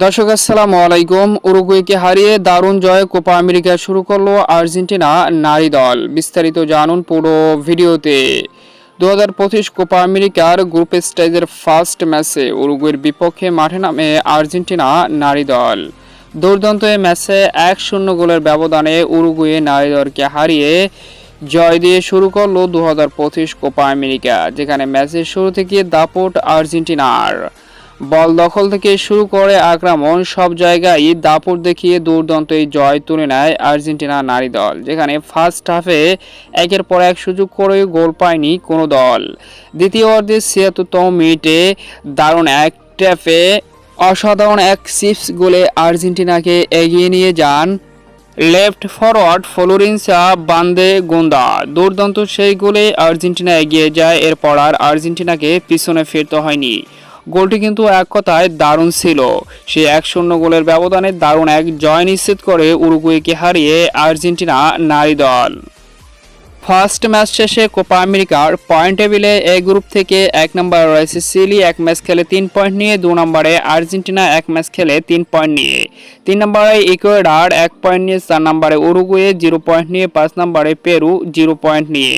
দর্শক আসসালামু আলাইকুম। উরুগুয়েকে হারিয়ে দারুণ জয় কোপা আমেরিকা শুরু করলো আর্জেন্টিনা নারী দল। বিস্তারিত জানুন পুরো ভিডিওতে। 2025 কোপা আমেরিকার গ্রুপ স্টেজের ফার্স্ট ম্যাচে উরুগুয়ের বিপক্ষে মাঠে নামে আর্জেন্টিনা নারী দল। দুর্দান্ত এই ম্যাচে 1-0 গোলের ব্যবধানে উরুগুয়ে নারী দলকে হারিয়ে জয় দিয়ে শুরু করলো 2025 কোপা আমেরিকা, যেখানে ম্যাচের শুরু থেকে দাপট আর্জেন্টিনার। বল দখল থেকে শুরু করে আক্রমণ সব জায়গায় দাপট দেখিয়ে দুর্দান্ত এই জয় তুলে নেয় আর্জেন্টিনা নারী দল, যেখানে ফার্স্ট হাফে একের পর এক সুযোগ করে গোল পায়নি কোনো দল। দ্বিতীয় অর্ধে ৭৬তম মিনিটে দারুণ এক ট্যাপে অসাধারণ এক চিপস গোলে আর্জেন্টিনাকে এগিয়ে নিয়ে যান লেফট ফরওয়ার্ড ফ্লোরেন্সা বান্দেগুন্দা। দুর্দান্ত সেই গোলে আর্জেন্টিনা এগিয়ে যায়। এরপর আর আর্জেন্টিনাকে পিছনে ফিরতে হয়নি। গোলটি কিন্তু এক কথায় দারুণ ছিল। সেই 1-0 গোলের ব্যবধানে দারুণ এক জয় নিশ্চিত করে উরুগুয়েকে হারিয়ে আর্জেন্টিনা নারী দল। ফার্স্ট ম্যাচ শেষে কোপা আমেরিকার পয়েন্ট টেবিলে এ গ্রুপ থেকে 1 নম্বরে রয়েছে চিলি 1 ম্যাচ খেলে 3 পয়েন্ট নিয়ে, 2 নম্বরে আর্জেন্টিনা 1 ম্যাচ খেলে 3 পয়েন্ট নিয়ে, 3 নম্বরে ইকুয়েডর 1 পয়েন্ট নিয়ে, 4 নম্বরে উরুগুয়ে 0 পয়েন্ট নিয়ে, 5 নম্বরে পেরু 0 পয়েন্ট নিয়ে।